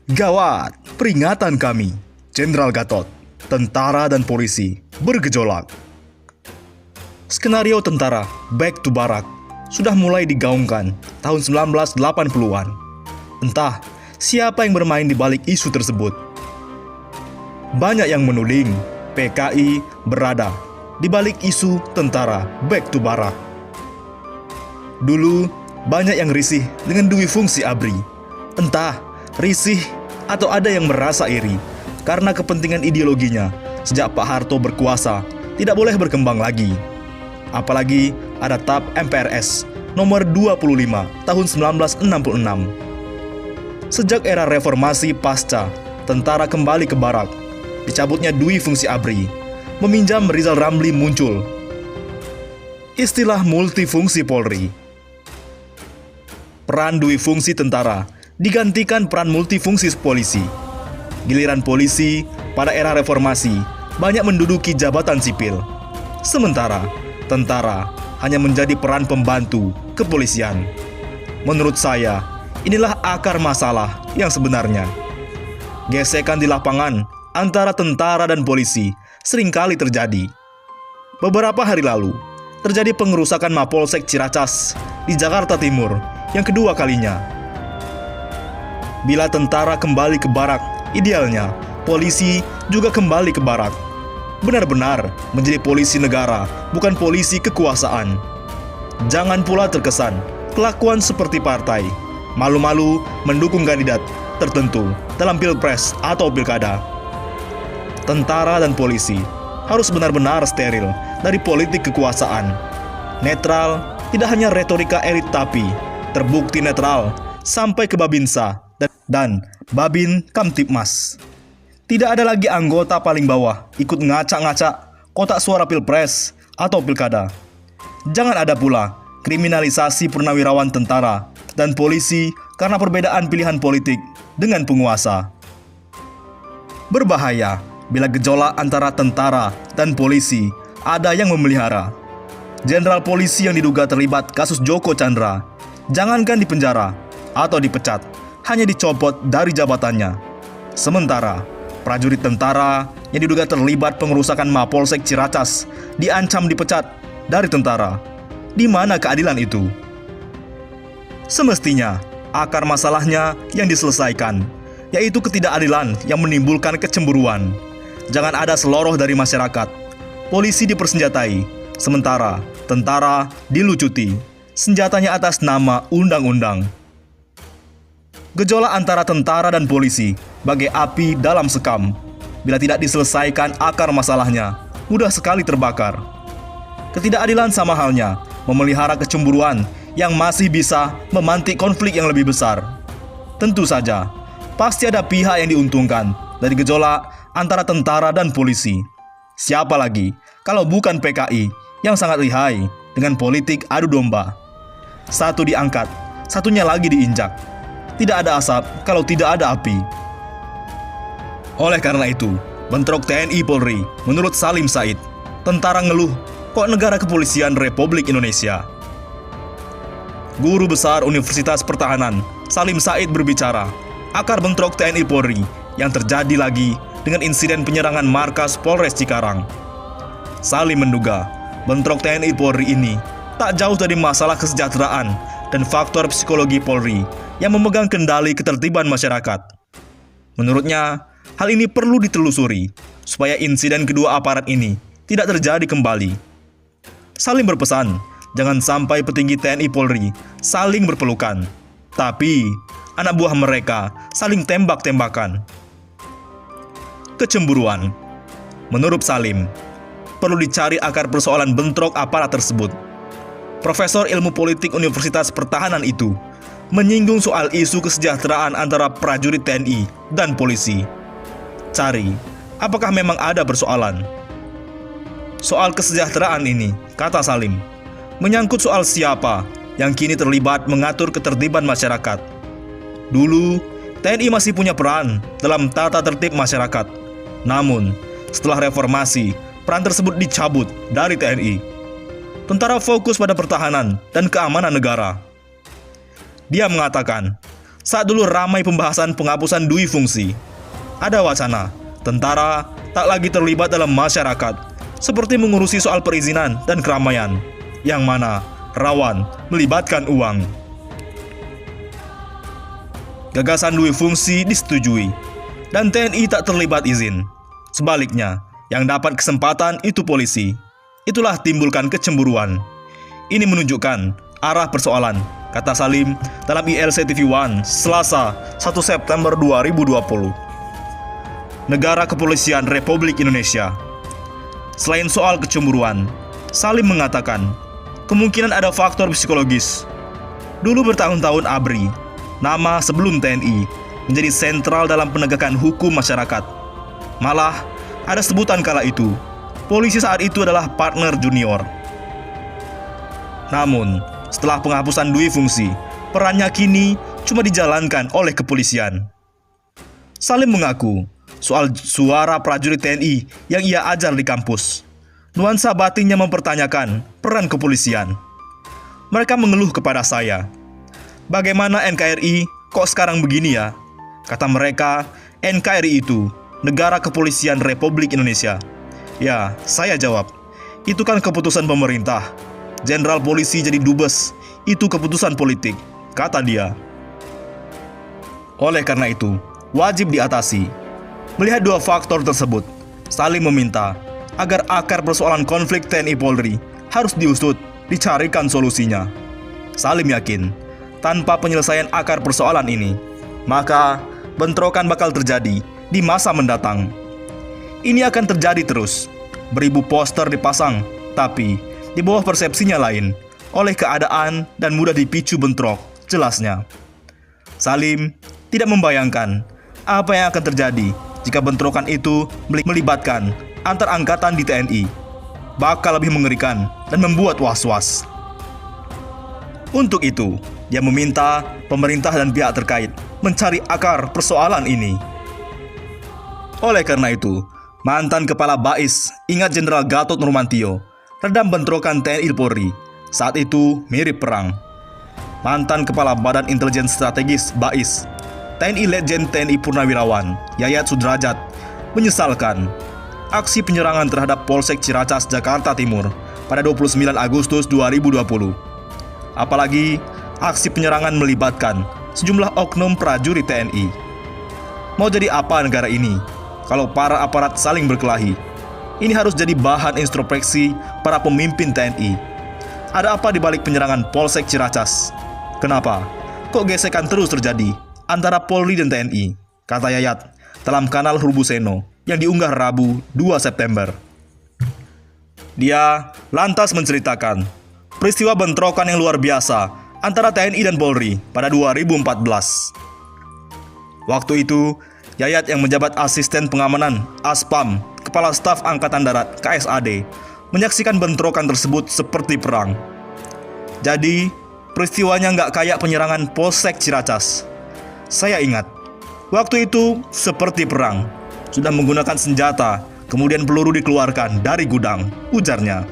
Gawat, peringatan kami, Jenderal Gatot, tentara dan polisi bergejolak. Skenario tentara Back to Barak sudah mulai digaungkan tahun 1980-an. Entah siapa yang bermain di balik isu tersebut. Banyak yang menuding PKI berada di balik isu tentara Back to Barak. Dulu banyak yang risih dengan Dwi Fungsi ABRI. Entah risih atau ada yang merasa iri karena kepentingan ideologinya sejak Pak Harto berkuasa tidak boleh berkembang lagi. Apalagi ada TAP MPRS nomor 25 tahun 1966. Sejak era reformasi pasca tentara kembali ke barak, dicabutnya Dwi Fungsi ABRI, meminjam Rizal Ramli muncul istilah multifungsi Polri. Peran Dwi Fungsi tentara digantikan peran multifungsi polisi. Giliran polisi pada era reformasi banyak menduduki jabatan sipil. Sementara tentara hanya menjadi peran pembantu kepolisian. Menurut saya, inilah akar masalah yang sebenarnya. Gesekan di lapangan antara tentara dan polisi seringkali terjadi. Beberapa hari lalu, terjadi pengerusakan Mapolsek Ciracas di Jakarta Timur yang kedua kalinya. Bila tentara kembali ke barak, idealnya polisi juga kembali ke barak. Benar-benar menjadi polisi negara, bukan polisi kekuasaan. Jangan pula terkesan kelakuan seperti partai, malu-malu mendukung kandidat tertentu dalam pilpres atau pilkada. Tentara dan polisi harus benar-benar steril dari politik kekuasaan. Netral, tidak hanya retorika elit tapi terbukti netral sampai ke Babinsa dan Babin Kamtipmas. Tidak ada lagi anggota paling bawah ikut ngacak-ngacak kotak suara pilpres atau pilkada. Jangan ada pula kriminalisasi purnawirawan tentara dan polisi karena perbedaan pilihan politik dengan penguasa. Berbahaya bila gejolak antara tentara dan polisi ada yang memelihara. Jenderal polisi yang diduga terlibat kasus Joko Chandra, jangankan dipenjara atau dipecat, hanya dicopot dari jabatannya. Sementara prajurit tentara yang diduga terlibat pengerusakan Mapolsek Ciracas diancam dipecat dari tentara. Di mana keadilan itu? Semestinya akar masalahnya yang diselesaikan, yaitu ketidakadilan yang menimbulkan kecemburuan. Jangan ada seloroh dari masyarakat. Polisi dipersenjatai, sementara tentara dilucuti, senjatanya atas nama undang-undang. Gejolak antara tentara dan polisi bagai api dalam sekam. Bila tidak diselesaikan akar masalahnya, mudah sekali terbakar. Ketidakadilan sama halnya memelihara kecemburuan yang masih bisa memantik konflik yang lebih besar. Tentu saja, pasti ada pihak yang diuntungkan dari gejolak antara tentara dan polisi. Siapa lagi kalau bukan PKI yang sangat lihai dengan politik adu domba. Satu diangkat, satunya lagi diinjak. Tidak ada asap kalau tidak ada api. Oleh karena itu, bentrok TNI Polri menurut Salim Said, tentara ngeluh, kok negara kepolisian Republik Indonesia. Guru Besar Universitas Pertahanan, Salim Said berbicara, akar bentrok TNI Polri yang terjadi lagi dengan insiden penyerangan markas Polres Cikarang. Salim menduga, bentrok TNI Polri ini tak jauh dari masalah kesejahteraan dan faktor psikologi Polri yang memegang kendali ketertiban masyarakat. Menurutnya, hal ini perlu ditelusuri supaya insiden kedua aparat ini tidak terjadi kembali. Salim berpesan, jangan sampai petinggi TNI Polri saling berpelukan, tapi anak buah mereka saling tembak-tembakan. Kecemburuan. Menurut Salim, perlu dicari akar persoalan bentrok aparat tersebut. Profesor Ilmu Politik Universitas Pertahanan itu menyinggung soal isu kesejahteraan antara prajurit TNI dan polisi. Cari, apakah memang ada persoalan? Soal kesejahteraan ini, kata Salim, menyangkut soal siapa yang kini terlibat mengatur ketertiban masyarakat. Dulu, TNI masih punya peran dalam tata tertib masyarakat. Namun, setelah reformasi, peran tersebut dicabut dari TNI. Tentara fokus pada pertahanan dan keamanan negara. Dia mengatakan, Saat dulu ramai pembahasan penghapusan dui fungsi, ada wacana tentara tak lagi terlibat dalam masyarakat, seperti mengurusi soal perizinan dan keramaian, yang mana rawan melibatkan uang. Gagasan dui fungsi disetujui, dan TNI tak terlibat izin. Sebaliknya, yang dapat kesempatan itu polisi. Itulah timbulkan kecemburuan. Ini menunjukkan arah persoalan, kata Salim dalam ILC TV One, Selasa 1 September 2020. Negara Kepolisian Republik Indonesia. Selain soal kecemburuan, Salim mengatakan, kemungkinan ada faktor psikologis. Dulu bertahun-tahun ABRI, nama sebelum TNI, menjadi sentral dalam penegakan hukum masyarakat. Malah, ada sebutan kala itu, polisi saat itu adalah partner junior. Namun, setelah penghapusan dui fungsi, perannya kini cuma dijalankan oleh kepolisian. Salim mengaku, soal suara prajurit TNI yang ia ajar di kampus, nuansa batinnya mempertanyakan peran kepolisian. Mereka mengeluh kepada saya, bagaimana NKRI kok sekarang begini ya? Kata mereka, NKRI itu Negara Kepolisian Republik Indonesia. Ya, saya jawab, itu kan keputusan pemerintah. Jenderal polisi jadi dubes, itu keputusan politik, kata dia. Oleh karena itu, wajib diatasi. Melihat dua faktor tersebut, Salim meminta agar akar persoalan konflik TNI Polri harus diusut, dicarikan solusinya. Salim yakin, tanpa penyelesaian akar persoalan ini, maka bentrokan bakal terjadi di masa mendatang. Ini akan terjadi terus. Beribu poster dipasang, tapi di bawah persepsinya lain, oleh keadaan dan mudah dipicu bentrok, jelasnya. Salim tidak membayangkan apa yang akan terjadi jika bentrokan itu melibatkan antar angkatan di TNI. Bakal lebih mengerikan dan membuat was-was. Untuk itu, dia meminta pemerintah dan pihak terkait mencari akar persoalan ini. Oleh karena itu, mantan Kepala BAIS, ingat Jenderal Gatot Nurmantio, redam bentrokan TNI Polri. Saat itu mirip perang. Mantan Kepala Badan Intelijen Strategis BAIS, TNI Letjen TNI Purnawirawan, Yayat Sudrajat, menyesalkan aksi penyerangan terhadap Polsek Ciracas, Jakarta Timur pada 29 Agustus 2020. Apalagi aksi penyerangan melibatkan sejumlah oknum prajurit TNI. Mau jadi apa negara ini kalau para aparat saling berkelahi? Ini harus jadi bahan introspeksi para pemimpin TNI. Ada apa di balik penyerangan Polsek Ciracas? Kenapa? Kok gesekan terus terjadi antara Polri dan TNI? Kata Yayat dalam kanal Rubuseno yang diunggah Rabu 2 September. Dia lantas menceritakan peristiwa bentrokan yang luar biasa antara TNI dan Polri pada 2014. Waktu itu, Yayat yang menjabat asisten pengamanan Aspam, Kepala Staf Angkatan Darat KSAD, menyaksikan bentrokan tersebut seperti perang. Jadi, peristiwanya nggak kayak penyerangan Polsek Ciracas. Saya ingat, waktu itu seperti perang. Sudah menggunakan senjata, kemudian peluru dikeluarkan dari gudang, ujarnya.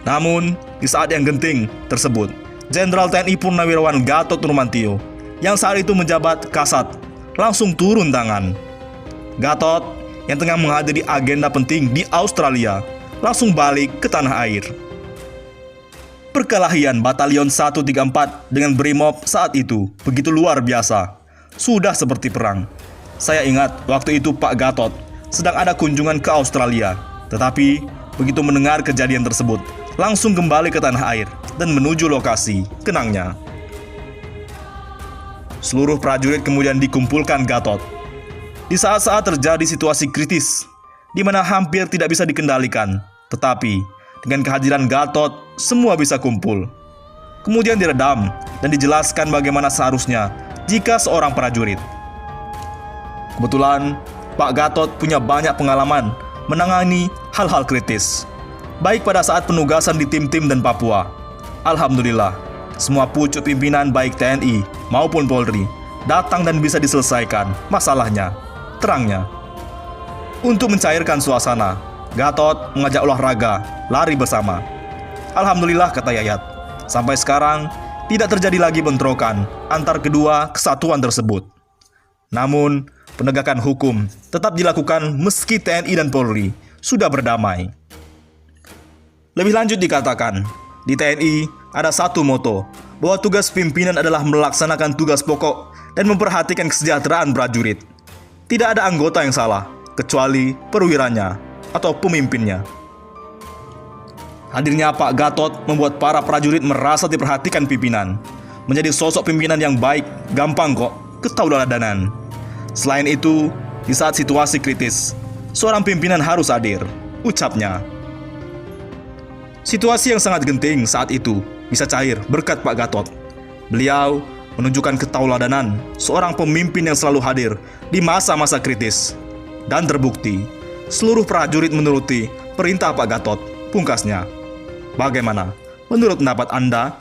Namun, di saat yang genting tersebut, Jenderal TNI Purnawirawan Gatot Nurmantio, yang saat itu menjabat Kasat, langsung turun tangan. Gatot, yang tengah menghadiri agenda penting di Australia, langsung balik ke tanah air. Perkelahian Batalion 134 dengan Brimob saat itu begitu luar biasa. Sudah seperti perang. Saya ingat waktu itu Pak Gatot sedang ada kunjungan ke Australia. Tetapi begitu mendengar kejadian tersebut, langsung kembali ke tanah air dan menuju lokasi, kenangnya. Seluruh prajurit kemudian dikumpulkan Gatot. Di saat-saat terjadi situasi kritis, di mana hampir tidak bisa dikendalikan, tetapi dengan kehadiran Gatot, semua bisa kumpul. Kemudian diredam dan dijelaskan bagaimana seharusnya jika seorang prajurit. Kebetulan, Pak Gatot punya banyak pengalaman menangani hal-hal kritis, baik pada saat penugasan di tim-tim dan Papua. Alhamdulillah, semua pucuk pimpinan baik TNI maupun Polri datang dan bisa diselesaikan masalahnya, terangnya. Untuk mencairkan suasana, Gatot mengajak olahraga, lari bersama. Alhamdulillah, kata Yayat, sampai sekarang tidak terjadi lagi bentrokan antar kedua kesatuan tersebut. Namun, penegakan hukum tetap dilakukan meski TNI dan Polri sudah berdamai. Lebih lanjut dikatakan, di TNI ada satu moto, bahwa tugas pimpinan adalah melaksanakan tugas pokok dan memperhatikan kesejahteraan prajurit. Tidak ada anggota yang salah, kecuali perwiranya atau pemimpinnya. Hadirnya Pak Gatot membuat para prajurit merasa diperhatikan pimpinan. Menjadi sosok pimpinan yang baik, gampang kok ketauladanan. Selain itu, di saat situasi kritis, seorang pimpinan harus hadir, ucapnya. Situasi yang sangat genting saat itu bisa cair berkat Pak Gatot. Beliau menunjukkan ketauladanan seorang pemimpin yang selalu hadir di masa-masa kritis. Dan terbukti, seluruh prajurit menuruti perintah Pak Gatot, pungkasnya. Bagaimana menurut pendapat Anda?